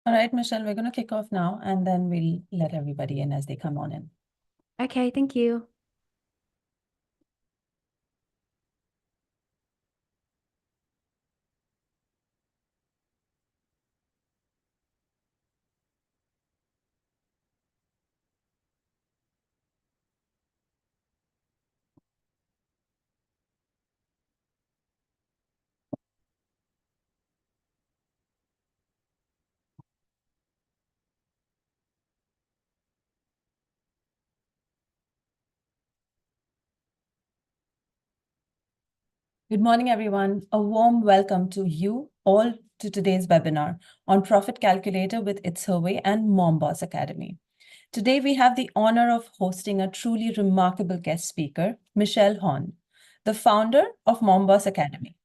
All right, Michelle, we're going to kick off now and then we'll let everybody in as they come on in. Okay, thank you. Good morning, everyone. A warm welcome to you all to today's webinar on Profit Calculator with It's Her Way and Mom Boss Academy. Today, we have the honor of hosting a truly remarkable guest speaker, Michelle Horn, the founder of Mom Boss Academy.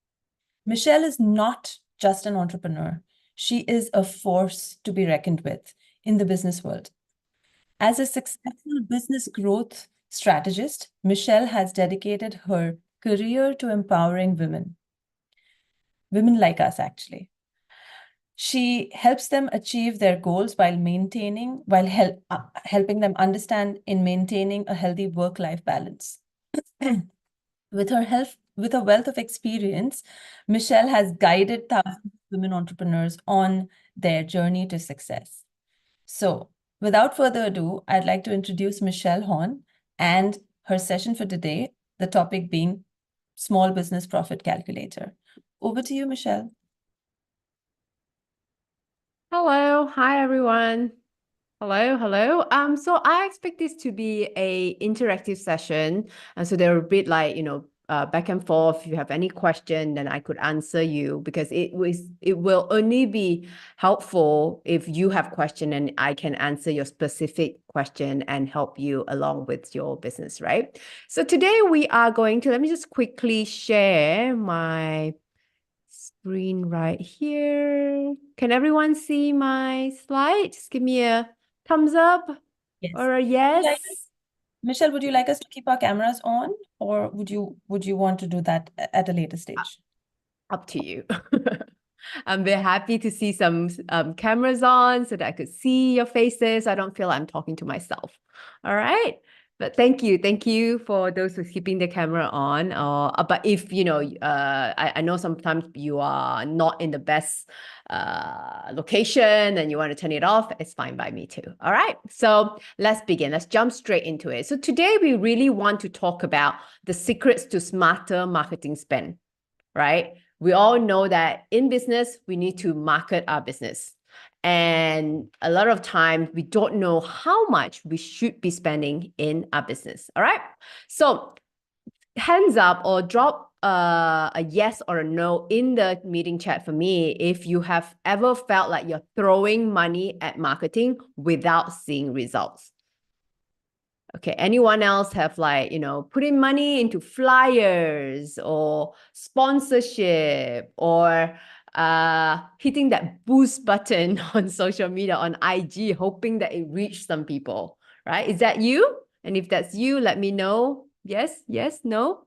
Michelle is not just an entrepreneur. She is a force to be reckoned with in the business world. As a successful business growth strategist, Michelle has dedicated her career to empowering women like us, actually. She helps them achieve their goals while helping them understand in maintaining a healthy work-life balance. With a wealth of experience, Michelle has guided thousands of women entrepreneurs on their journey to success. So, without further ado, I'd like to introduce Michelle Horn and her session for today, the topic being Small Business Profit Calculator. Over to you, Michelle. Hello, hi everyone. Hello. So I expect this to be a interactive session, and so they're a bit like back and forth. If you have any question, then I could answer you because it will only be helpful if you have question and I can answer your specific question and help you along with your business, right? So today we are going to let me just quickly share my screen right here. Can everyone see my slide? Just give me a thumbs up Yes. or a yes. Michelle, would you like us to keep our cameras on, or would you want to do that at a later stage? Up to you. I'm very happy to see some cameras on so that I could see your faces. I don't feel I'm talking to myself. All right. But thank you for those who's keeping the camera on. But if I know sometimes you are not in the best location and you want to turn it off, it's fine by me too. All right. So let's begin. Let's jump straight into it. So today we really want to talk about the secrets to smarter marketing spend, right? We all know that in business, we need to market our business. And a lot of times we don't know how much we should be spending in our business. All right. So hands up or drop a yes or a no in the meeting chat for me if you have ever felt like you're throwing money at marketing without seeing results. Okay, anyone else have putting money into flyers or sponsorship or hitting that boost button on social media, on IG, hoping that it reach some people, right? Is that you? And if that's you, let me know. Yes, no,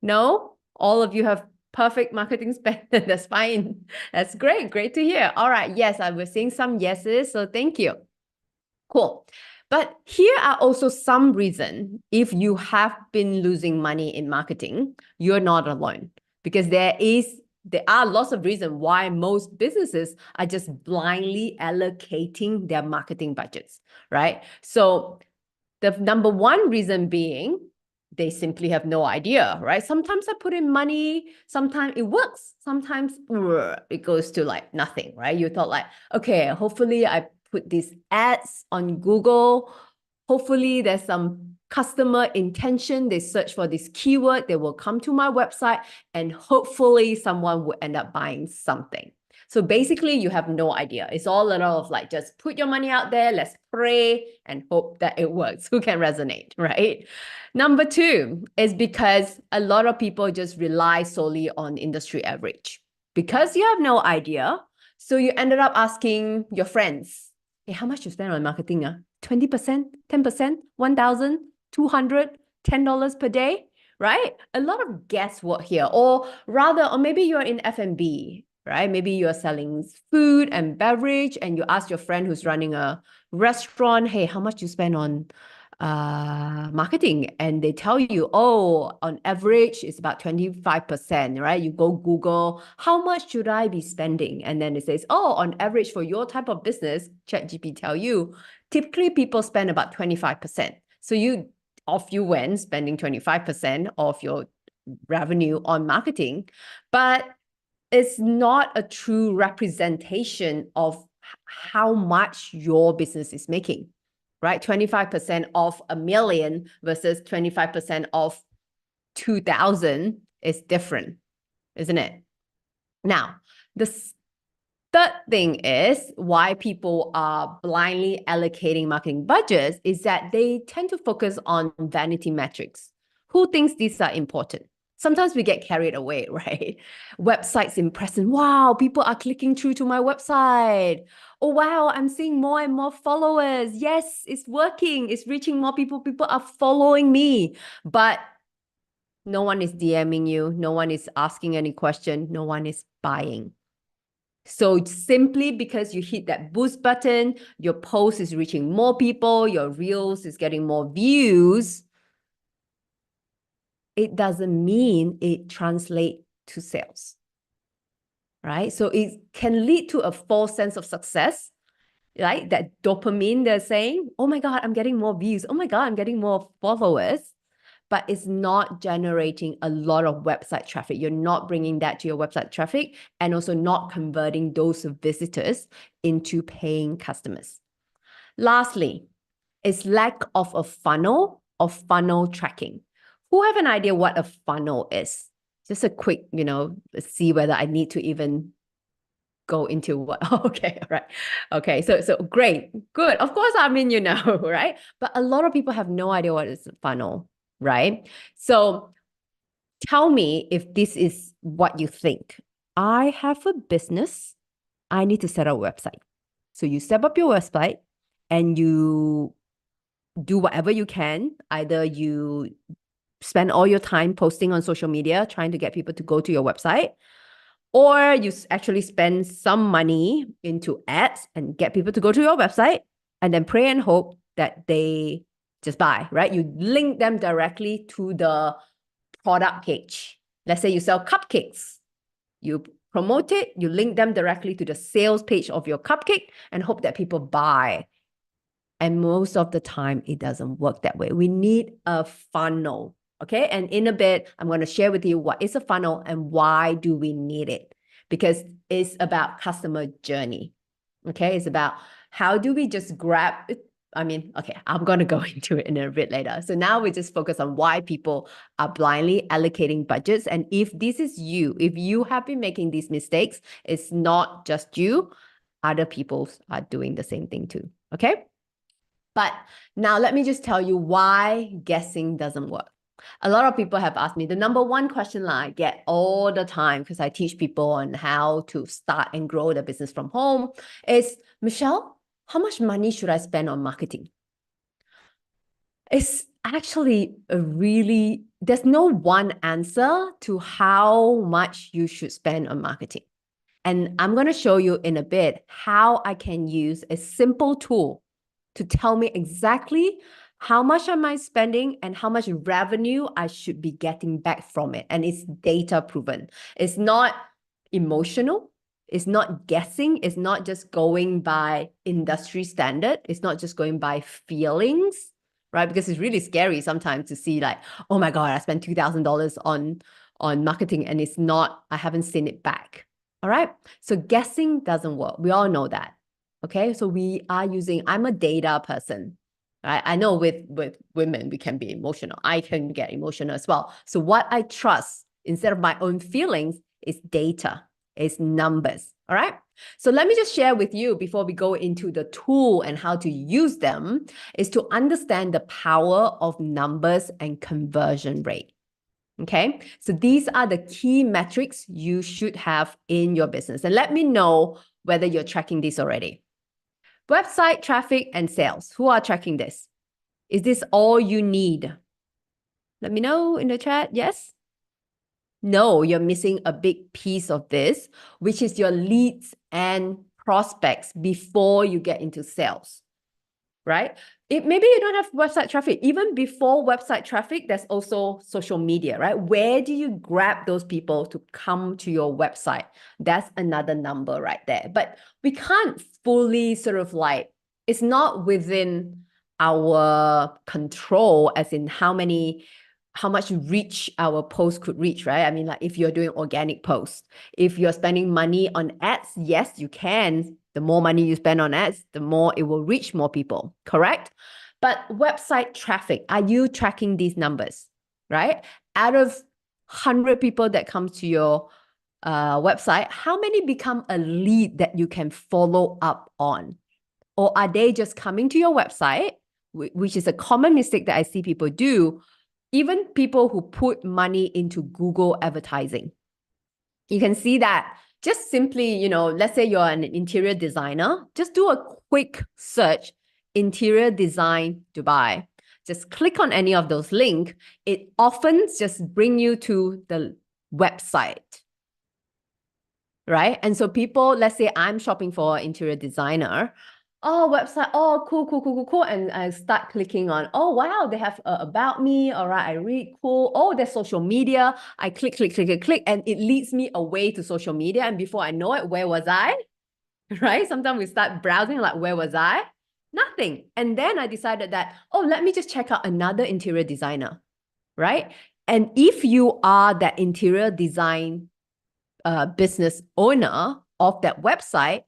no. All of you have perfect marketing spend. That's fine. That's great to hear. All right, yes, I was seeing some yeses, so thank you. Cool. But here are also some reasons if you have been losing money in marketing, you're not alone because there are lots of reasons why most businesses are just blindly allocating their marketing budgets, right? So the number one reason being they simply have no idea, right? Sometimes I put in money, sometimes it works, sometimes it goes to like nothing, right? You thought like, okay, hopefully I put these ads on Google. Hopefully there's some customer intention. They search for this keyword, they will come to my website, and hopefully someone will end up buying something. So basically, you have no idea. It's all a lot of like, just put your money out there, let's pray and hope that it works. Who can resonate, right? Number two is because a lot of people just rely solely on industry average. Because you have no idea, so you ended up asking your friends, hey, how much you spend on marketing? 20%, 10%, 1,000, 200, $10 per day, right? A lot of guesswork here, or maybe you're in F&B, right? Maybe you're selling food and beverage and you ask your friend who's running a restaurant, hey, how much you spend on marketing? And they tell you, oh, on average, it's about 25%, right? You go Google, how much should I be spending? And then it says, oh, on average for your type of business, ChatGPT tell you, typically people spend about 25%. So you went spending 25% of your revenue on marketing, but it's not a true representation of how much your business is making, right? 25% of a million versus 25% of 2,000 is different, isn't it? Now, the third thing is why people are blindly allocating marketing budgets is that they tend to focus on vanity metrics. Who thinks these are important? Sometimes we get carried away, right? Websites impressing. Wow, people are clicking through to my website. Oh, wow, I'm seeing more and more followers. Yes, it's working. It's reaching more people. People are following me. But no one is DMing you. No one is asking any question. No one is buying. So simply because you hit that boost button, your post is reaching more people, your reels is getting more views, it doesn't mean it translates to sales, right? So it can lead to a false sense of success, right? That dopamine they're saying, oh my God, I'm getting more views. Oh my God, I'm getting more followers. But it's not generating a lot of website traffic. You're not bringing that to your website traffic and also not converting those visitors into paying customers. Lastly, is lack of a funnel or funnel tracking. Who have an idea what a funnel is? Just a quick, let's see whether I need to even go into what. Okay, all right. Okay, so great, good. Of course, right? But a lot of people have no idea what is a funnel, right? So tell me if this is what you think. I have a business. I need to set up a website. So you set up your website and you do whatever you can. Either you spend all your time posting on social media, trying to get people to go to your website, or you actually spend some money into ads and get people to go to your website and then pray and hope that they just buy, right? You link them directly to the product page. Let's say you sell cupcakes. You promote it, you link them directly to the sales page of your cupcake and hope that people buy. And most of the time, it doesn't work that way. We need a funnel, okay? And in a bit, I'm going to share with you what is a funnel and why do we need it? Because it's about customer journey, okay? It's about how do we just grab it? Okay, I'm going to go into it in a bit later. So now we just focus on why people are blindly allocating budgets. And if this is you, if you have been making these mistakes, it's not just you, other people are doing the same thing too, okay? But now let me just tell you why guessing doesn't work. A lot of people have asked me, the number one question I get all the time, because I teach people on how to start and grow their business from home, is, Michelle, how much money should I spend on marketing? It's actually there's no one answer to how much you should spend on marketing. And I'm going to show you in a bit how I can use a simple tool to tell me exactly how much am I spending and how much revenue I should be getting back from it. And it's data proven. It's not emotional. It's not guessing. It's not just going by industry standard. It's not just going by feelings, right? Because it's really scary sometimes to see like, oh my God, I spent $2,000 on marketing and I haven't seen it back. All right. So guessing doesn't work. We all know that. Okay, so I'm a data person. Right? I know with women, we can be emotional. I can get emotional as well. So what I trust instead of my own feelings is data, is numbers. All right. So let me just share with you before we go into the tool and how to use them is to understand the power of numbers and conversion rate. Okay, so these are the key metrics you should have in your business. And let me know whether you're tracking this already. Website traffic and sales. Who are tracking this? Is this all you need? Let me know in the chat. Yes? No, you're missing a big piece of this, which is your leads and prospects before you get into sales, right? Maybe you don't have website traffic. Even before website traffic, there's also social media, right? Where do you grab those people to come to your website? That's another number right there. But we can't fully sort of like, it's not within our control, as in how much reach our post could reach, right? I mean, like if you're doing organic posts, if you're spending money on ads, yes, you can. The more money you spend on ads, the more it will reach more people, correct? But website traffic, are you tracking these numbers, right? Out of 100 people that come to your website, how many become a lead that you can follow up on? Or are they just coming to your website, which is a common mistake that I see people do, even people who put money into Google advertising. You can see that just simply, let's say you're an interior designer, just do a quick search, interior design Dubai. Just click on any of those links. It often just bring you to the website, right? And so people, let's say I'm shopping for an interior designer. Oh, website. Oh, cool. And I start clicking on, oh, wow, they have about me. All right, I read, cool. Oh, there's social media. I click, and it leads me away to social media. And before I know it, where was I? Right? Sometimes we start browsing like, where was I? Nothing. And then I decided that, oh, let me just check out another interior designer, right? And if you are that interior design business owner of that website,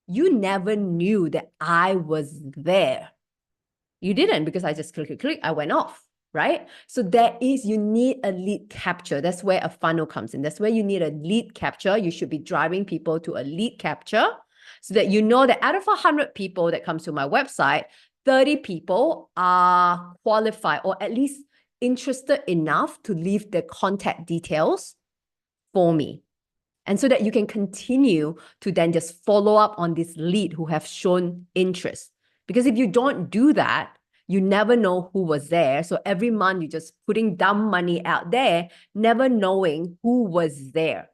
you never knew that I was there. You didn't, because I just click, I went off, right? So you need a lead capture. That's where a funnel comes in. That's where you need a lead capture. You should be driving people to a lead capture so that you know that out of 100 people that comes to my website, 30 people are qualified or at least interested enough to leave their contact details for me. And so that you can continue to then just follow up on this lead who have shown interest. Because if you don't do that, you never know who was there. So every month you're just putting dumb money out there, never knowing who was there,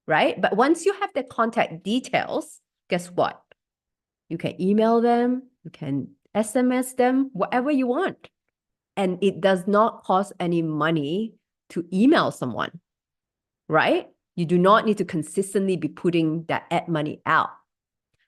right? But once you have their contact details, guess what? You can email them, you can SMS them, whatever you want. And it does not cost any money to email someone, right? You do not need to consistently be putting that ad money out.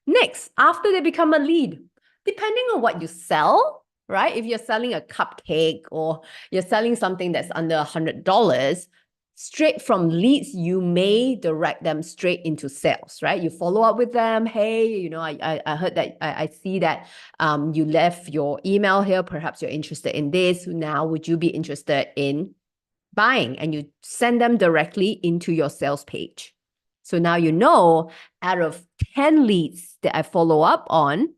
Next, after they become a lead, depending on what you sell, right? If you're selling a cupcake or you're selling something that's under $100, straight from leads, you may direct them straight into sales, right? You follow up with them. Hey, I heard that, I see that you left your email here. Perhaps you're interested in this. Now, would you be interested in buying? And you send them directly into your sales page. So now you know, out of 10 leads that I follow up on,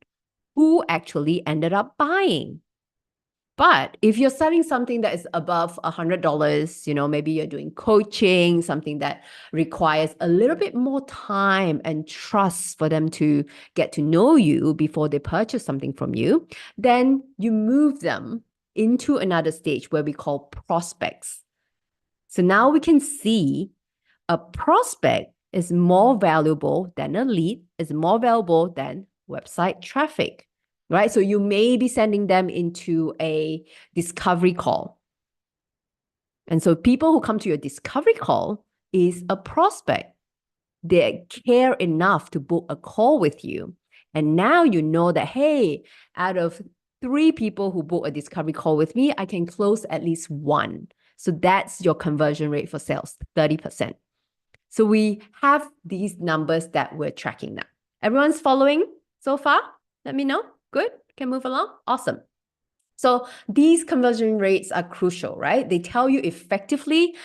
who actually ended up buying. But if you're selling something that is above $100, maybe you're doing coaching, something that requires a little bit more time and trust for them to get to know you before they purchase something from you, then you move them into another stage where we call prospects. So now we can see a prospect is more valuable than a lead, is more valuable than website traffic, right? So you may be sending them into a discovery call. And so people who come to your discovery call is a prospect. They care enough to book a call with you. And now you know that, hey, out of 3 people who book a discovery call with me, I can close at least 1. So that's your conversion rate for sales, 30%. So we have these numbers that we're tracking now. Everyone's following so far? Let me know. Good. Can move along. Awesome. So these conversion rates are crucial, right? They tell you effectively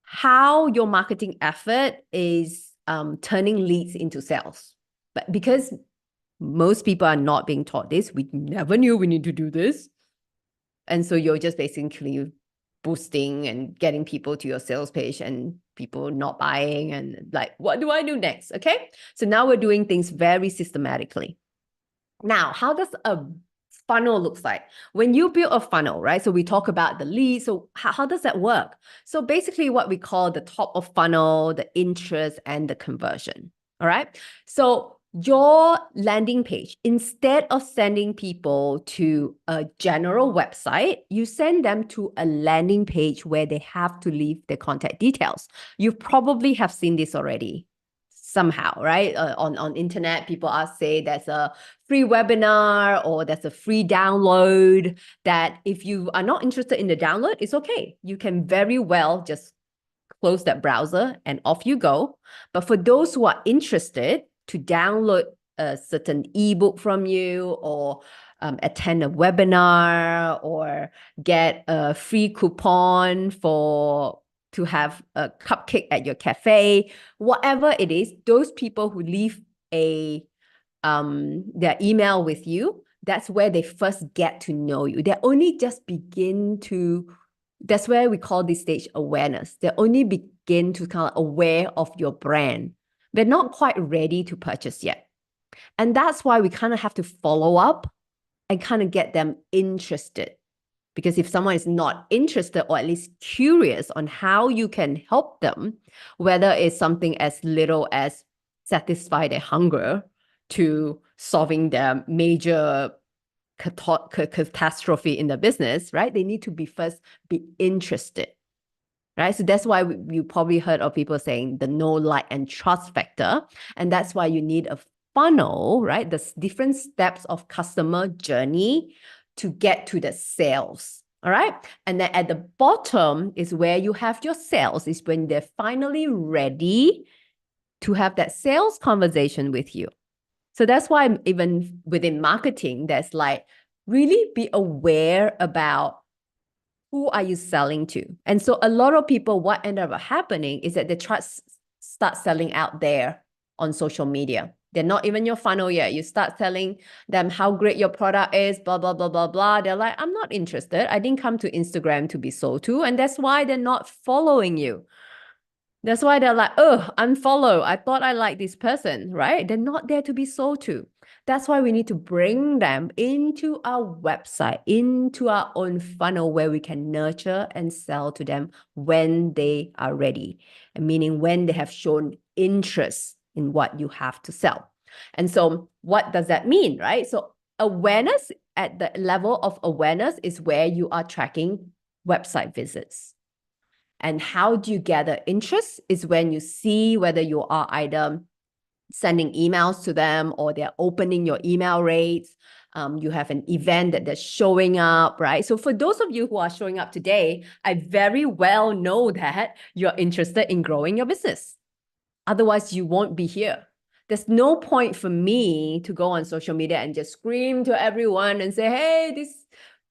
how your marketing effort is turning leads into sales. But because most people are not being taught this, we never knew we need to do this. And so you're just basically boosting and getting people to your sales page and people not buying and like, what do I do next? Okay. So now we're doing things very systematically. Now, how does a funnel looks like. When you build a funnel, right? So we talk about the lead. So how does that work? So basically what we call the top of funnel, the interest, and the conversion. All right. So your landing page, instead of sending people to a general website, you send them to a landing page where they have to leave their contact details. You probably have seen this already somehow, right? On internet, people are say there's a free webinar or there's a free download that if you are not interested in the download, it's okay. You can very well just close that browser and off you go. But for those who are interested to download a certain ebook from you or attend a webinar or get a free coupon to have a cupcake at your cafe, whatever it is, those people who leave their email with you, that's where they first get to know you. They only just begin to, that's where we call this stage awareness. They only begin to kind of aware of your brand. They're not quite ready to purchase yet. And that's why we kind of have to follow up and kind of get them interested. Because if someone is not interested or at least curious on how you can help them, whether it's something as little as satisfy their hunger to solving their major catastrophe in the business, right? They need to be interested, right? So that's why you probably heard of people saying the know, like, and trust factor. And that's why you need a funnel, right? The different steps of customer journey to get to the sales. All right. And then at the bottom is where you have your sales, is when they're finally ready to have that sales conversation with you. So that's why even within marketing, there's like really be aware about who are you selling to. And so a lot of people, what ended up happening is that they start selling out there on social media. They're not even your funnel yet. You start telling them how great your product is, blah, blah, blah, blah, blah. They're like, I'm not interested. I didn't come to Instagram to be sold to. And that's why they're not following you. That's why they're like, oh, unfollow. I thought I liked this person, right? They're not there to be sold to. That's why we need to bring them into our website, into our own funnel where we can nurture and sell to them when they are ready, meaning when they have shown interest in what you have to sell. And so what does that mean, right? So awareness, at the level of awareness, is where you are tracking website visits. And how do you gather interest is when you see whether you are either sending emails to them or they're opening your email rates. You have an event that they're showing up, right? So for those of you who are showing up today, I very well know that you're interested in growing your business. Otherwise, you won't be here. There's no point for me to go on social media and just scream to everyone and say, hey,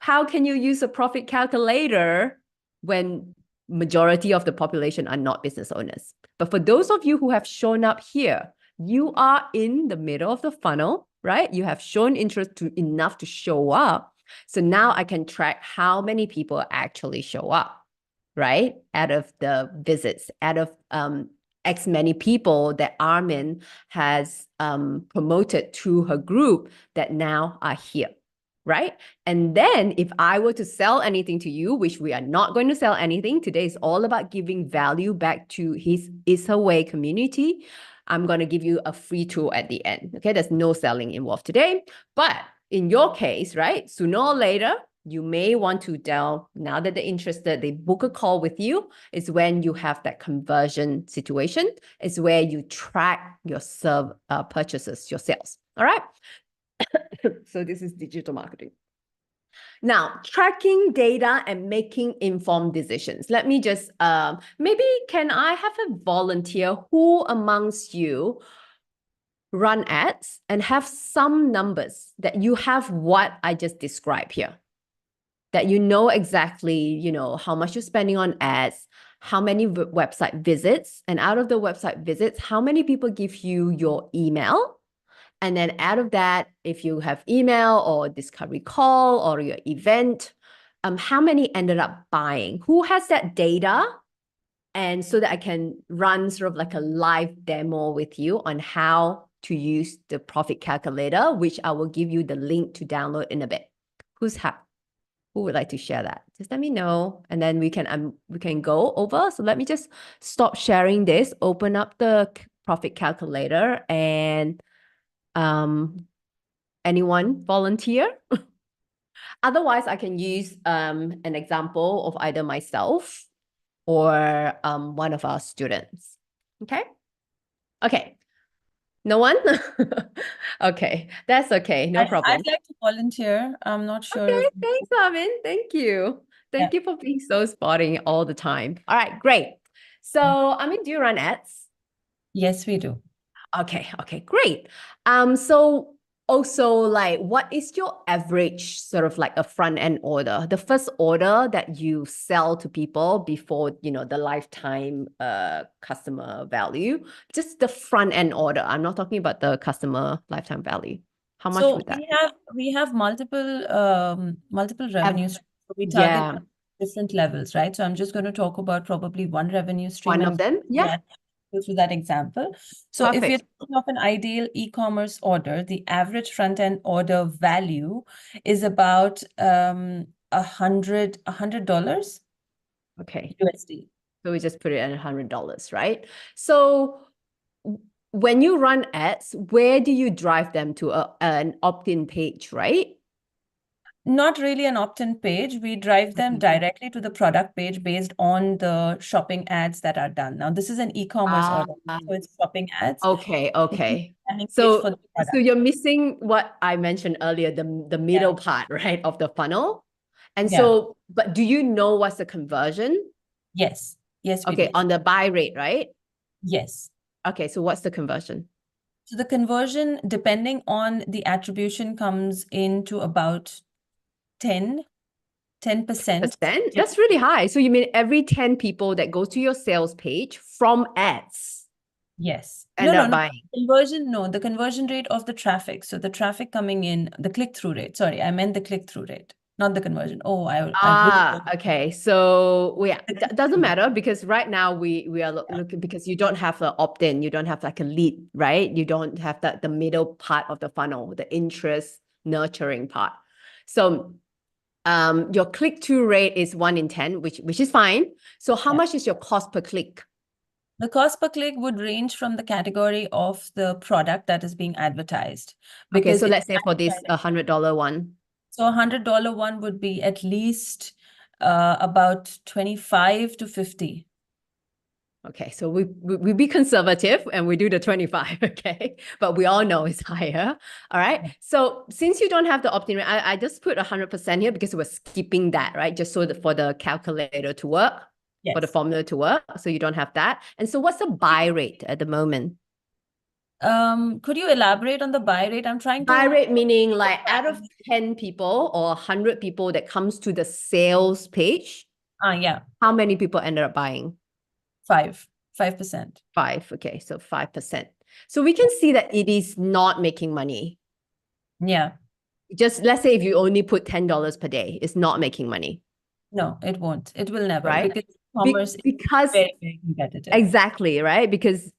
how can you use a profit calculator when majority of the population are not business owners? But for those of you who have shown up here, you are in the middle of the funnel, right? You have shown interest enough to show up. So now I can track how many people actually show up, right? Out of the visits, out of X many people that Armin has promoted to her group that now are here, right? And then if I were to sell anything to you, which we are not going to sell anything, today is all about giving value back to Is Her Way community. I'm going to give you a free tool at the end. Okay, there's no selling involved today. But in your case, right, sooner or later, you may want to now that they're interested, they book a call with you. It's when you have that conversion situation. It's where you track your purchases, your sales. All right. So this is digital marketing. Now, tracking data and making informed decisions. Let me just, maybe can I have a volunteer who amongst you run ads and have some numbers that you have what I just described here? That you know exactly, how much you're spending on ads, how many website visits, and out of the website visits, how many people give you your email? And then out of that, if you have email or discovery call or your event, how many ended up buying? Who has that data? And so that I can run sort of like a live demo with you on how to use the profit calculator, which I will give you the link to download in a bit. Who would like to share that? Just let me know, and then we can go over. So let me just stop sharing this, open up the profit calculator, and anyone volunteer? Otherwise, I can use an example of either myself or one of our students. Okay. Okay. No one? Okay, that's okay. No problem. I'd like to volunteer. I'm not sure Okay, if, thanks, Arvin. Thank you. yeah. Thank you for being so spotty all the time. All right, great. So, I mean, do you run ads? Yes, we do. Okay, great. So also like what is your average sort of like a front end order? The first order that you sell to people before, the lifetime customer value, just the front end order. I'm not talking about the customer lifetime value. How much So would that? we have multiple Av- revenue streams. So we target yeah, different levels, right? So I'm just going to talk about probably one revenue stream one and of them. Yeah, yeah, go through that example. So if you're perfect. thinking of an ideal e-commerce order, the average front-end order value is about $100 Okay. USD. So we just put it at $100, right? So when you run ads, where do you drive them to an opt-in page, right? Not really an opt-in page. We drive them Mhm. directly to the product page based on the shopping ads that are done. Now, this is an e-commerce Ah, order, so it's shopping ads. okay, It's a okay. landing page for So the so product. you're missing what I mentioned earlier, the Yeah, middle part, right, of the funnel. And yeah. so, but do you know what's the conversion? Yes, yes, we Okay, do. on the buy rate, right? Yes. Okay, so what's the conversion? So the conversion, depending on the attribution, comes into about 10, 10%. Percent? That's really high. So you mean every 10 people that goes to your sales page from ads Yes. No, end no, up no. buying? Conversion, no. The conversion rate of the traffic. So the traffic coming in, the click-through rate. Sorry, I meant the click-through rate, not the conversion. Oh, I would. Okay. So well, yeah, The doesn't click-through rate. matter because right now we are Yeah. looking because you don't have an opt-in, you don't have like a lead, right? You don't have that the middle part of the funnel, the interest nurturing part. So your click-through rate is 1 in 10, which is fine. So how Yeah. much is your cost per click? The cost per click would range from the category of the product that is being advertised Okay, because so it's let's say for this $100 one. so $100 one would be at least about 25 to 50. Okay, so we be conservative and we do the 25, okay? But we all know it's higher. All right. So since you don't have the opt-in, I just put 100% here because we're skipping that, right? Just so that for the calculator to work, for the Yes. formula to work. So you don't have that. And so what's the buy rate at the moment? Could you elaborate on the buy rate? I'm trying Buy to. rate meaning like out of 10 people or 100 people that comes to the sales page, Yeah, how many people ended up buying? 5%. 5. Okay, so 5%. So we can see that it is not making money. Yeah. Just let's say if you only put $10 per day, it's not making money, No, it won't. It will never right? because commerce is Because very, very competitive. exactly, right? Because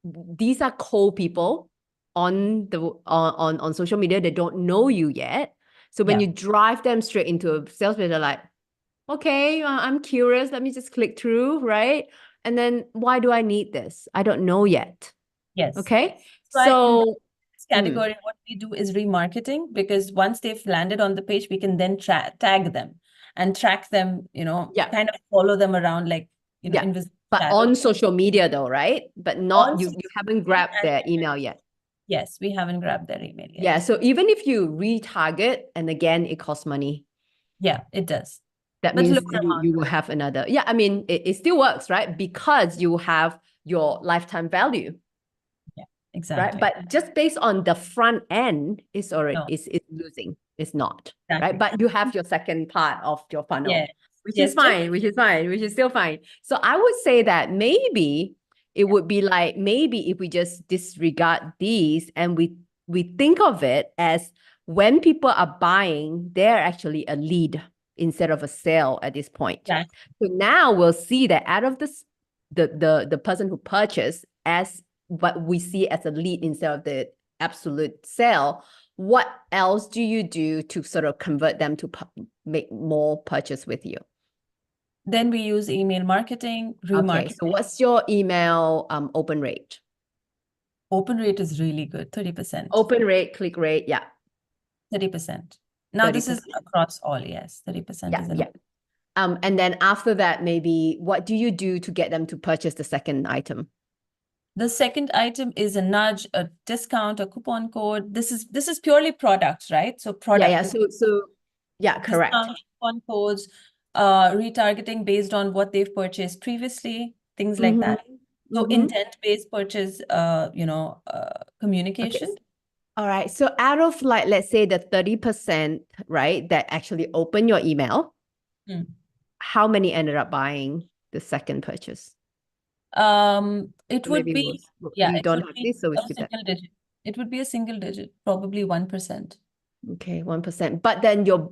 these are cold people on the on social media. They don't know you yet. So when Yeah. you drive them straight into a sales page, they're like, okay, I'm curious. Let me just click through, right? And then why do I need this? I don't know yet. Yes. Okay. So in So this category, what we do is remarketing because once they've landed on the page, we can then tag them and track them, yeah. kind of follow them around like, Yeah. invisible But shadow. on social media though, right? But not On you social haven't media grabbed their email yet. yes, we haven't grabbed their email Yeah. yet. So even if you retarget, and again, it costs money. Yeah, it does. That But means lower amount. you will have another. Yeah, I mean, it still works, right? Because you have your lifetime value, Yeah, right? exactly. But just based on the front end, it's already No, it's losing. It's not, right? exactly. But you have your second part of your funnel, Yeah. which is Yes, just fine, which is fine, which is still fine. So I would say that maybe it would be like maybe if we just disregard these and we think of it as when people are buying, they're actually a lead instead of a sale at this point. exactly. So now we'll see that out of this, the person who purchased as what we see as a lead instead of the absolute sale, what else do you do to sort of convert them to make more purchase with you? Then we use email marketing, Okay, so remarketing. what's your email open rate? Open rate is really good, 30%. Open rate, click rate, yeah, 30%. Now this is 30%. across all, yes. 30% Yeah, is yeah. enough. And then after that, maybe what do you do to get them to purchase the second item? The second item is a nudge, a discount, a coupon code. This is purely products, right? So Yeah, product yeah. So yeah, correct. discount, coupon codes, retargeting based on what they've purchased previously, things like Mm-hmm. that. So Mm-hmm. intent-based purchase, Okay. communication. All right. So out of like, let's say the 30%, right, that actually open your email, Hmm. how many ended up buying the second purchase? It So would maybe be, yeah, we it don't would have be this, so we a skip that. single digit. It would be a single digit, probably 1%. Okay, 1%. But then your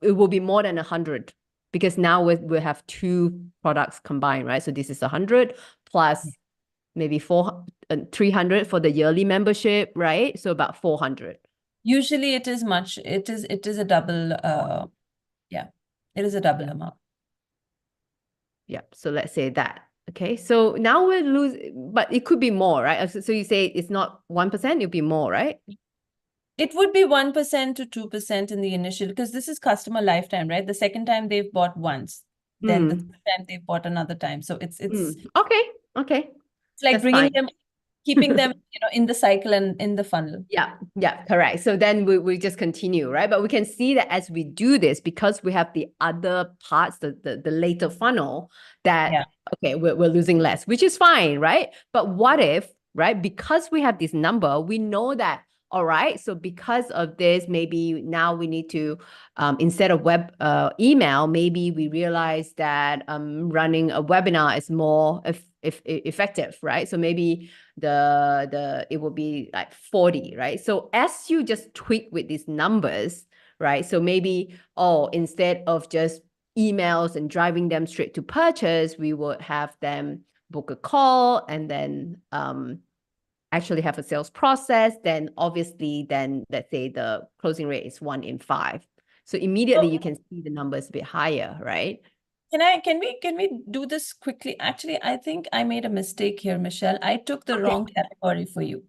it will be more than 100 because now we have two products combined, right? So this is 100 plus maybe 300 for the yearly membership, right? So about 400. Usually it is a double, yeah, it is a double Yeah. amount. Yeah. So let's say that. Okay. So now we're losing, but it could be more, right? So you say it's not 1%, it'll be more, right? It would be 1% to 2% in the initial, because this is customer lifetime, right? The second time they've bought once, then the Mm. third time they've bought another time. So it's Okay. Okay. it's like That's bringing fine. them, keeping them, in the cycle and in the funnel. Yeah, yeah, correct. So then we just continue, right? But we can see that as we do this, because we have the other parts, the later funnel, that Yeah. okay, we're losing less, which is fine, right? But what if, right? Because we have this number, we know that, all right, so because of this, maybe now we need to instead of email, maybe we realize that running a webinar is more if effective, right? So maybe it will be like 40, right? So as you just tweak with these numbers, right? So maybe, instead of just emails and driving them straight to purchase, we would have them book a call and then actually have a sales process. Then obviously, then let's say the closing rate is 1 in 5. So immediately you can see the numbers a bit higher, right? Can we do this quickly? Actually, I think I made a mistake here, Michelle. I took the Okay. wrong category for you.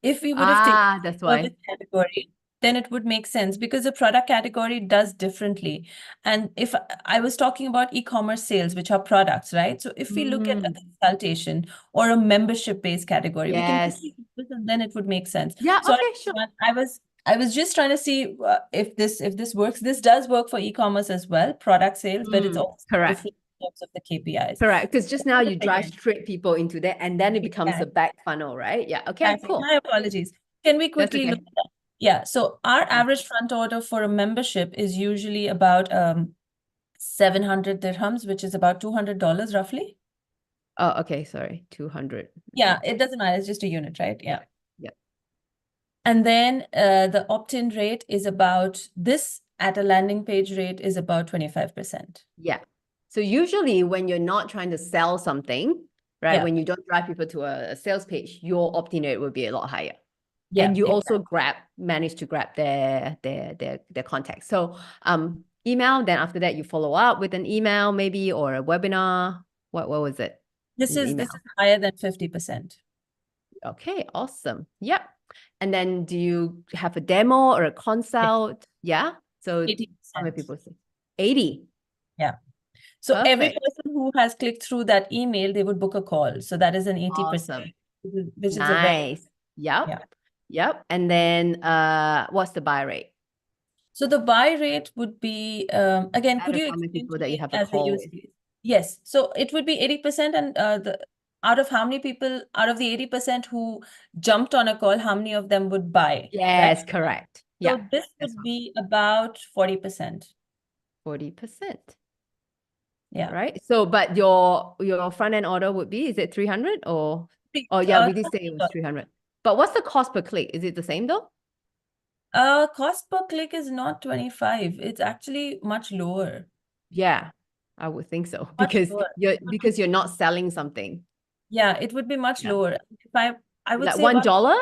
If we would have taken That's the service why. category, then it would make sense because the product category does differently. And if I was talking about e-commerce sales, which are products, right? So if we look at a consultation or a membership-based category, we can Yes. quickly do this and then it would make sense. Yeah, Sorry, okay, sure. everyone. I was just trying to see if this works. This does work for e-commerce as well, product sales, but it's also Correct. different in terms of the KPIs. Correct. Because just now you drive Again, straight people into that and then it becomes a exactly. back funnel, right? Yeah. Okay, Exactly. cool. My apologies. Can we That's quickly look okay. at that? Yeah, so our average front order for a membership is usually about 700 dirhams, which is about $200 roughly. Oh, okay. Sorry. 200. Yeah, Okay. it doesn't matter. It's just a unit, right? Yeah. Yeah. Yeah. And then the opt-in rate is about this at a landing page rate is about 25%. Yeah. So usually when you're not trying to sell something, right? Yeah. When you don't drive people to a sales page, your opt-in rate will be a lot higher. Yeah. And you Exactly. also manage to grab their contact. So email, then after that you follow up with an email maybe or a webinar. What was it This in the is email? this is higher than 50%. Okay, awesome. Yep. And then do you have a demo or a Yeah. consult? Yeah. So how many 80%. people say? 80. Yeah. So every Perfect. person who has clicked through that email, they would book a call. So that is an 80%, Awesome. which is a very, Nice. Yep. yeah. Yep. And then what's the buy rate? So the buy rate would be, again, Out could of you how many explain people to that you me have a as a call use with? case? Yes. So it would be 80% and out of how many people, out of the 80% who jumped on a call, how many of them would buy, right? Yes, correct. Yeah. So this That's would be about 40%. 40%. Yeah. Right. So, but your front end order would be, is it 300 or oh yeah, we did say it was 300. But what's the cost per click? Is it the same though? Cost per click is not 25. It's actually much lower. Yeah, I would think so Much because lower. you're not selling something. Yeah, it would be much Yeah. lower. If I would Like say about $1?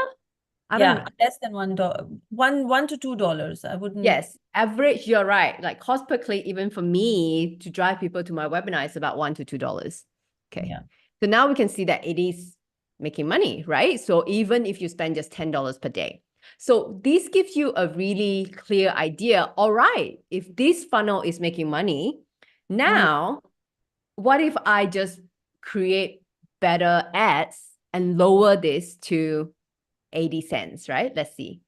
I don't know. Yeah, less than $1, one to $2. I wouldn't. Yes, average, you're right. Like cost per click, even for me to drive people to my webinar is about $1 to $2. Okay. Yeah. So now we can see that it is making money, right? So even if you spend just $10 per day. So this gives you a really clear idea. All right, if this funnel is making money, now what if I just create better ads and lower this to 80 cents, right? Let's see.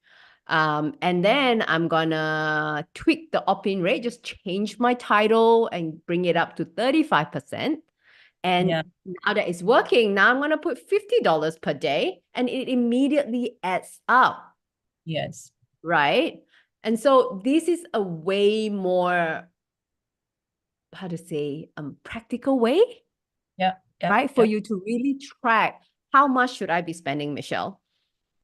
And then I'm gonna tweak the opt-in rate, just change my title and bring it up to 35%. And Yeah. now that it's working, now I'm gonna put $50 per day and it immediately adds up, Yes. right? And so this is a way more, how to say, practical way, Yeah. Yeah. right? For Yeah. you to really track how much should I be spending, Michelle?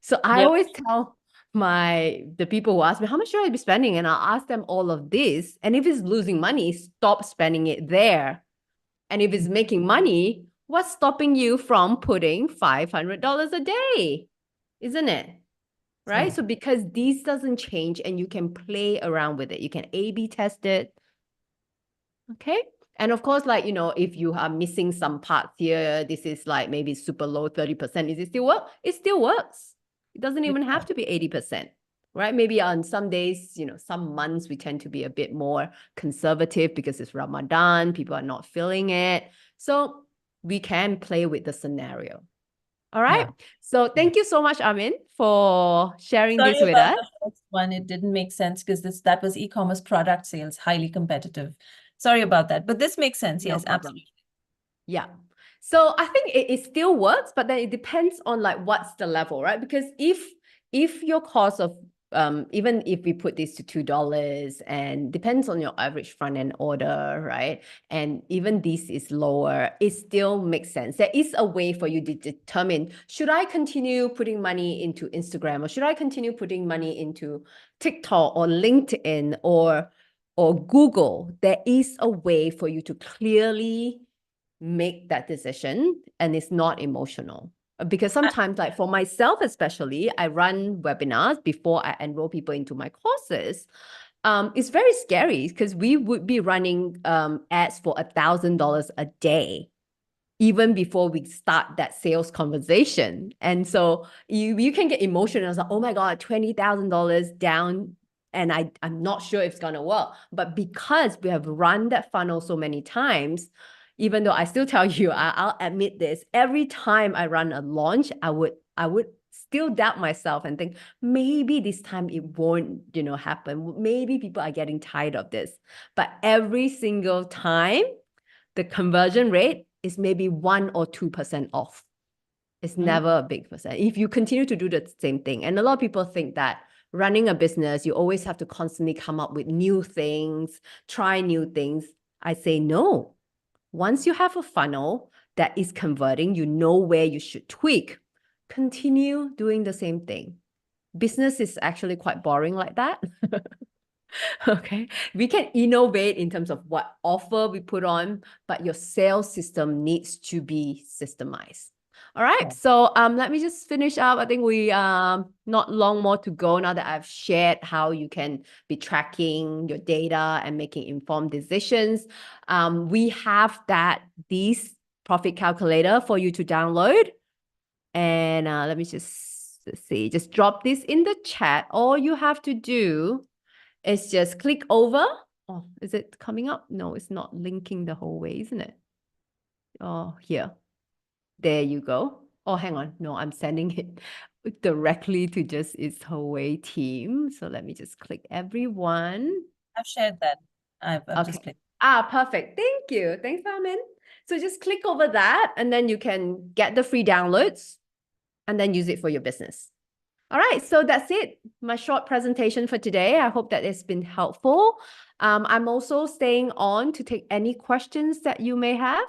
So I Yeah. always tell the people who ask me, how much should I be spending? And I'll ask them all of this. And if it's losing money, stop spending it there. And if it's making money, what's stopping you from putting $500 a day? Isn't it? Right? True. So because this doesn't change and you can play around with it, you can A/B test it. Okay. And of course, like, if you are missing some parts here, this is like maybe super low, 30%. Is it still work? It still works. It doesn't even have to be 80%, right? Maybe on some days, some months we tend to be a bit more conservative because it's Ramadan, people are not feeling it. So we can play with the scenario. All right. Yeah. So Yeah. thank you so much, Amin, for sharing Sorry this with about us. the first one. It didn't make sense because that was e-commerce product sales, highly competitive. Sorry about that. But this makes sense. No Yes, problem. absolutely. Yeah. So I think it still works, but then it depends on like what's the level, right? Because if your cost of even if we put this to $2 and depends on your average front end order, right? And even this is lower, it still makes sense. There is a way for you to determine, should I continue putting money into Instagram or should I continue putting money into TikTok or LinkedIn or Google? There is a way for you to clearly make that decision and it's not emotional. Because sometimes, like for myself especially, I run webinars before I enroll people into my courses. It's very scary because we would be running ads for $1,000 a day even before we start that sales conversation. And so you can get emotional. I was like, oh my God, $20,000 down. And I'm not sure if it's going to work. But because we have run that funnel so many times, even though I still tell you, I'll admit this, every time I run a launch, I would still doubt myself and think, maybe this time it won't, happen. Maybe people are getting tired of this. But every single time, the conversion rate is maybe 1 or 2% off. It's never a big percent. If you continue to do the same thing, and a lot of people think that running a business, you always have to constantly come up with new things, try new things. I say no. Once you have a funnel that is converting, you know where you should tweak. Continue doing the same thing. Business is actually quite boring like that. Okay. We can innovate in terms of what offer we put on, but your sales system needs to be systemized. All right. So let me just finish up. I think we not long more to go now that I've shared how you can be tracking your data and making informed decisions. We have this profit calculator for you to download. And let me just see, just drop this in the chat. All you have to do is just click over. Oh, is it coming up? No, it's not linking the whole way, isn't it? Oh, here. There you go. Oh, hang on. No, I'm sending it directly to just its Huawei team. So let me just click everyone. I've shared that. I've just Okay. clicked. Perfect. Thank you. Thanks, Armin. So just click over that and then you can get the free downloads and then use it for your business. All right, so that's it. My short presentation for today. I hope that it's been helpful. I'm also staying on to take any questions that you may have.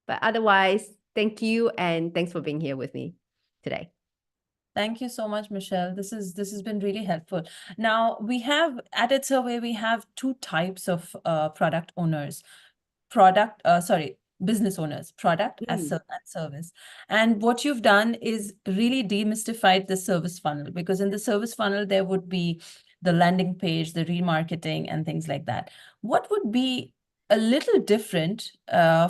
But otherwise, thank you and thanks for being here with me today. Thank you so much, Michelle. This has been really helpful. Now we have at It's Her Way, we have two types of product owners. business owners, product as Mm, and service. And what you've done is really demystified the service funnel, because in the service funnel, there would be the landing page, the remarketing, and things like that. What would be a little different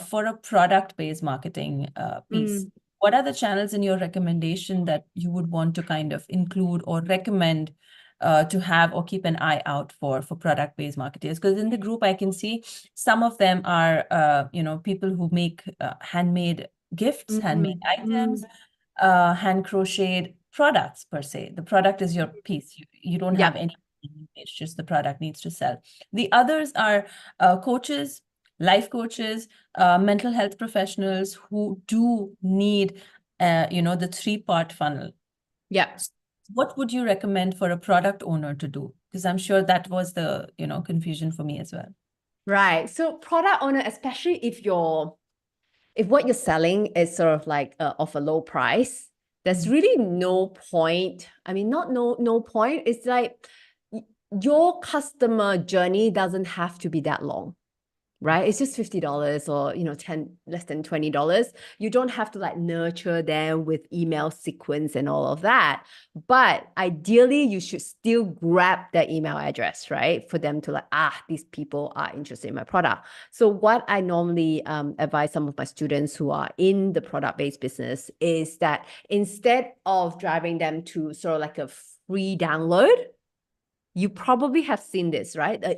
for a product-based marketing piece? mm, What are the channels in your recommendation that you would want to kind of include or recommend to have or keep an eye out for product-based marketers? Because in the group, I can see some of them are, people who make handmade gifts, handmade mm, items, mm. hand crocheted products per se. The product is your piece. You don't have Yep. any, it's just the product needs to sell. The others are coaches, life coaches, mental health professionals who do need, the three-part funnel. Yep. What would you recommend for a product owner to do? Because I'm sure that was the, confusion for me as well. Right. So product owner, especially if what you're selling is sort of like of a low price, there's Mm. really no point. I mean, not no point. It's like your customer journey doesn't have to be that long, right? It's just $50 or, 10, less than $20. You don't have to like nurture them with email sequence and all of that. But ideally, you should still grab their email address, right? For them to like, these people are interested in my product. So what I normally advise some of my students who are in the product-based business is that instead of driving them to sort of like a free download, you probably have seen this, right? A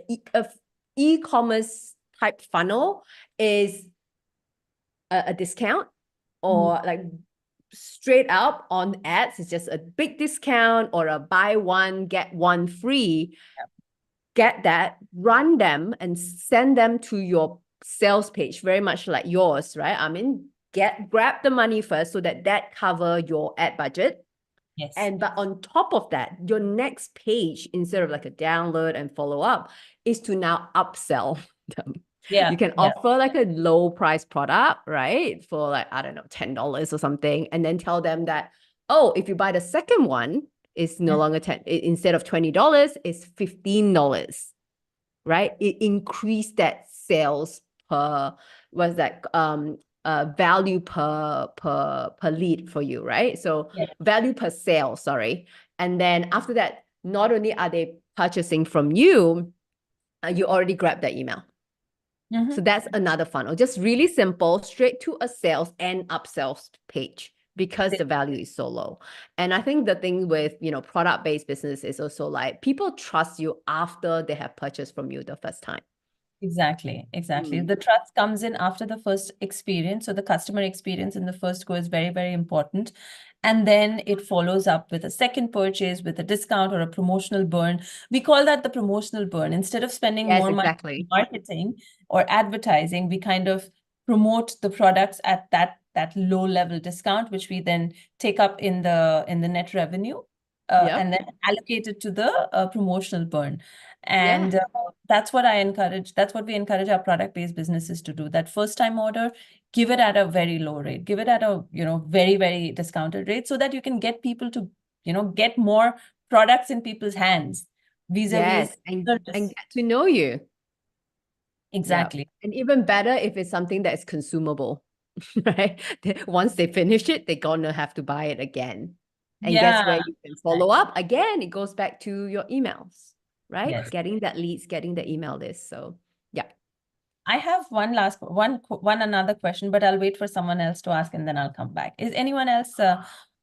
e-commerce type funnel is a discount, or like straight up on ads, it's just a big discount or a buy one, get one free. Get that, run them and send them to your sales page, very much like yours, right? I mean, grab the money first so that cover your ad budget. Yes. And but on top of that, your next page, instead of like a download and follow up, is to now upsell them. You Yeah. can Yeah. offer like a low price product, right? For like, I don't know, $10 or something. And then tell them that, oh, if you buy the second one, it's no longer 10, instead of $20, it's $15, right? It increased that sales per, what's that? Value per lead for you, right? So Yeah. value per sale, sorry. And then after that, not only are they purchasing from you, you already grabbed their email. So Mhm. that's another funnel. Just really simple, straight to a sales and upsells page because the value is so low. And I think the thing with, product-based business is also like people trust you after they have purchased from you the first time. Exactly, exactly. Mm. The trust comes in after the first experience. So the customer experience in the first go is very, very important. And then it follows up with a second purchase with a discount or a promotional burn. We call that the promotional burn. Instead of spending Yes, more money on exactly. marketing or advertising, we kind of promote the products at that low level discount, which we then take up in the net revenue, Yep. and then allocate it to the promotional burn. Yeah. And that's what I encourage. That's what we encourage our product-based businesses to do. That first time order, give it at a very low rate, give it at a, very, very discounted rate so that you can get people to, get more products in people's hands vis-a-vis Yes. And service. get to know you. Yeah. Exactly. And even better if it's something that is consumable, right? Once they finish it, they're gonna have to buy it again. And guess Yeah. where you can follow up? Again, it goes back to your emails, right? Yes. Getting that leads, getting the email list. So yeah. I have one another question, but I'll wait for someone else to ask and then I'll come back. Is anyone else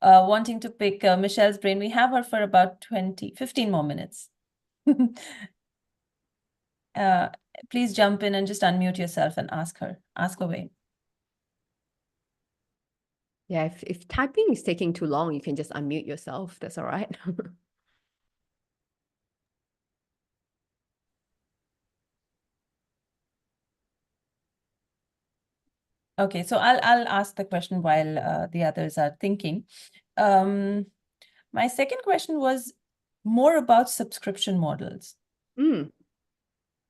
wanting to pick Michelle's brain? We have her for about 15 more minutes. uh, Please jump in and just unmute yourself and ask her. Ask away. Yeah, if typing is taking too long, you can just unmute yourself. That's all right. Okay, so I'll ask the question while the others are thinking. My second question was more about subscription models, Mm,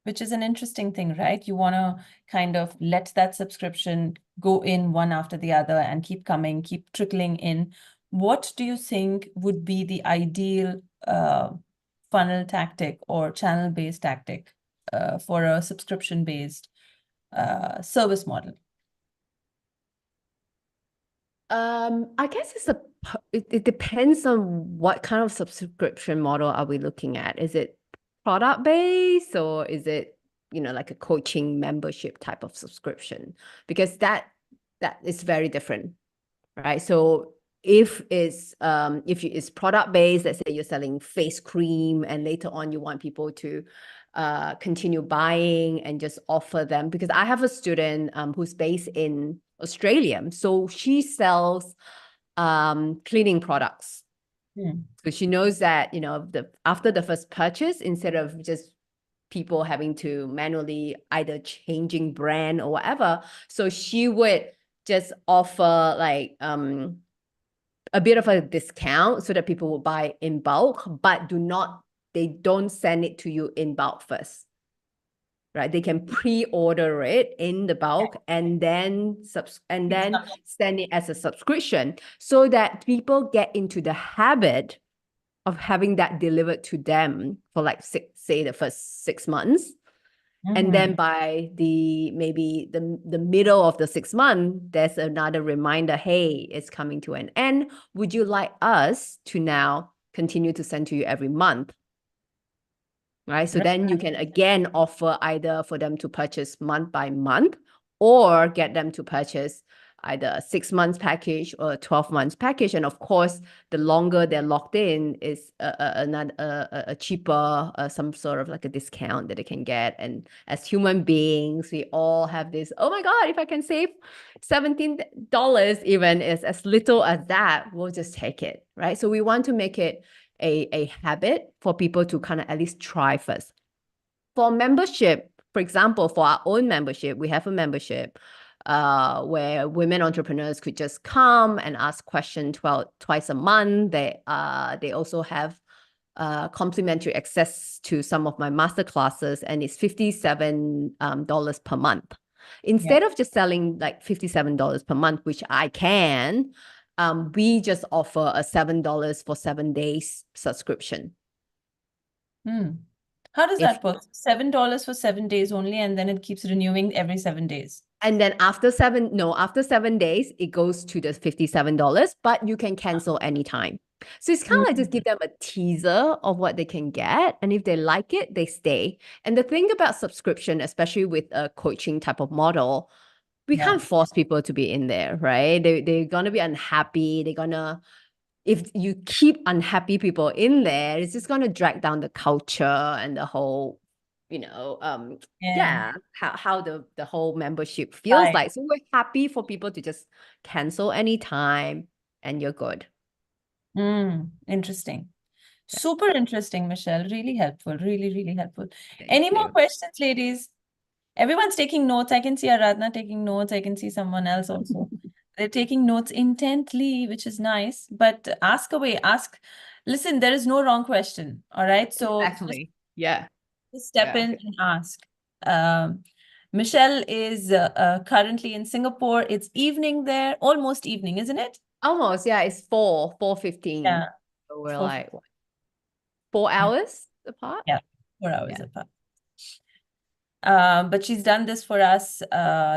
which is an interesting thing, right? You want to kind of let that subscription go in one after the other and keep coming, keep trickling in. What do you think would be the ideal funnel tactic or channel-based tactic for a subscription-based service model? I guess it depends on what kind of subscription model are we looking at. Is it product based or is it, like a coaching membership type of subscription? Because that is very different, right? So if it's product based, let's say you're selling face cream and later on you want people to continue buying and just offer them, because I have a student who's based in Australia, so she sells cleaning products. Hmm. So she knows that, after the first purchase, instead of just people having to manually either changing brand or whatever, so she would just offer like a bit of a discount so that people will buy in bulk, but they don't send it to you in bulk first, right? They can pre-order it in the bulk and then send it as a subscription, so that people get into the habit of having that delivered to them for like say the first 6 months. And then Mhm. by maybe the middle of the 6 month, there's another reminder, hey, it's coming to an end. Would you like us to now continue to send to you every month? Right. So Right. then you can again offer either for them to purchase month by month, or get them to purchase either a 6 months package or a 12 months package. And of course, the longer they're locked in is a cheaper, some sort of like a discount that they can get. And as human beings, we all have this, oh my God, if I can save $17, even as little as that, we'll just take it. Right. So we want to make it a habit for people to kind of at least try first. For membership, for example, for our own membership, we have a membership where women entrepreneurs could just come and ask questions twice a month. They also have complimentary access to some of my master classes, and it's $57 per month. Yeah. Instead of just selling like $57 per month, which I can, we just offer a $7 for 7 days subscription. Hmm. How does If that work? $7 for 7 days only, and then it keeps renewing every 7 days. And then after 7 days, it goes to the $57, but you can cancel anytime. So it's kind of like just Mm. give them a teaser of what they can get. And if they like it, they stay. And the thing about subscription, especially with a coaching type of model, we Yeah. can't force people to be in there, right? They're going to be unhappy. If you keep unhappy people in there, it's just going to drag down the culture and the whole, you know, um, Yeah. yeah, how the whole membership feels Right. like. So we're happy for people to just cancel anytime and you're good. Interesting. Yeah. Super interesting, Michelle. Really helpful. Really, really helpful. Thank Any more you. questions, ladies? Everyone's taking notes. I can see Aradhana taking notes. I can see someone else also. They're taking notes intently, which is nice. But ask away. Ask. Listen, there is no wrong question. All right. So Exactly. Yeah. just step Yeah. in and ask. Um, Michelle is currently in Singapore. It's evening there, almost evening, isn't it? Almost. Yeah. It's 4:15. Yeah. So It's we're four. like what, 4 hours apart. Yeah, 4 hours Yeah. apart. But she's done this for us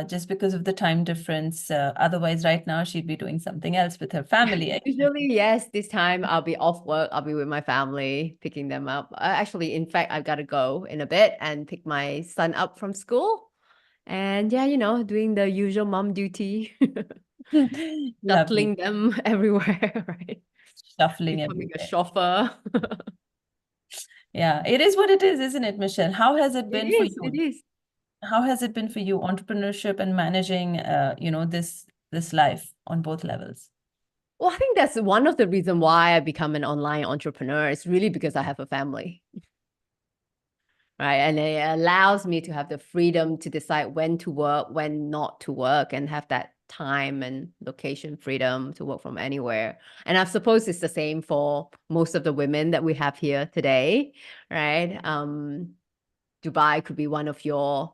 just because of the time difference. Otherwise, right now she'd be doing something else with her family. Usually, yes, this time I'll be off work. I'll be with my family, picking them up. Actually, in fact, I've got to go in a bit and pick my son up from school. And yeah, doing the usual mom duty, Lovely. shuttling them everywhere, right? Shuffling Becoming a everywhere. chauffeur. Yeah, it is what it is, isn't it, Michelle? How has it It been for is, it you? is. How has it been for you, entrepreneurship and managing, this life on both levels? Well, I think that's one of the reasons why I become an online entrepreneur. It's really because I have a family. Right. And it allows me to have the freedom to decide when to work, when not to work, and have that time and location freedom to work from anywhere. And I suppose it's the same for most of the women that we have here today, right? Dubai could be one of your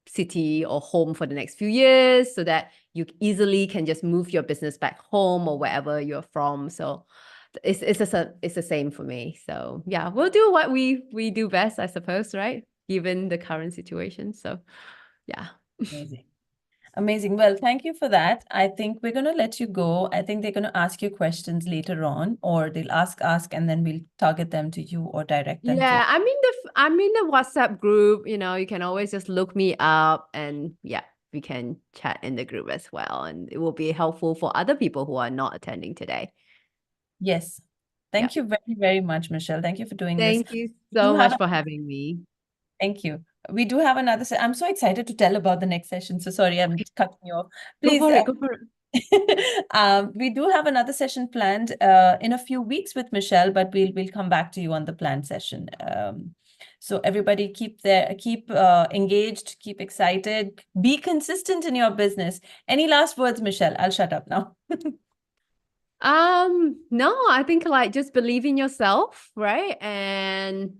city or home for the next few years, so that you easily can just move your business back home or wherever you're from. So it's the same for me. So yeah, we'll do what we do best, I suppose, right? Given the current situation. So yeah. Amazing. Amazing. Well, thank you for that. I think we're going to let you go. I think they're going to ask you questions later on, or they'll ask, and then we'll target them to you or direct them to. Yeah, I'm in the WhatsApp group. You can always just look me up, and yeah, we can chat in the group as well, and it will be helpful for other people who are not attending today. Yes. Yeah. Thank you very, very much, Michelle. Thank you for doing this. Thank you We do so have much a, for having me. thank you. We do have another I'm so excited to tell about the next session. So sorry, I'm Okay, cutting you off. go Please, for it. Go for it. we do have another session planned in a few weeks with Michelle, but we'll come back to you on the planned session. So everybody keep engaged, keep excited, be consistent in your business. Any last words, Michelle? I'll shut up now. No, I think like just believe in yourself, right? And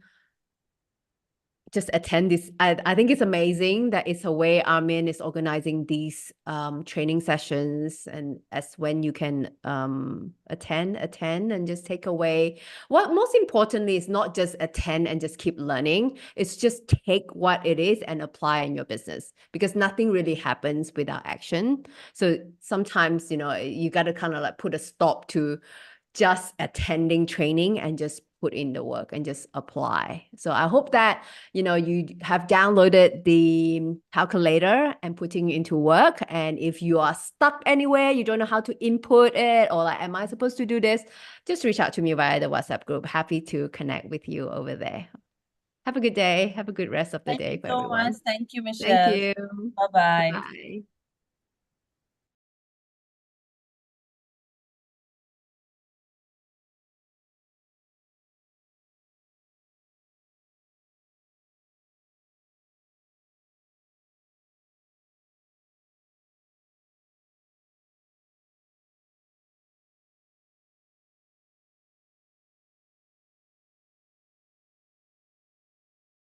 just attend this. I think it's amazing that it's a way Armin is organizing these training sessions, and as when you can attend and just take away what most importantly is not just attend and just keep learning. It's just take what it is and apply in your business, because nothing really happens without action. So sometimes you got to kind of like put a stop to just attending training and just put in the work and just apply. So I hope that you have downloaded the calculator and putting it into work. And if you are stuck anywhere, you don't know how to input it, or like, am I supposed to do this? Just reach out to me via the WhatsApp group. Happy to connect with you over there. Have a good day. Have a good rest of the Thank day you for so much. everyone. Thank you, Thank Michelle. you. Bye-bye. Bye.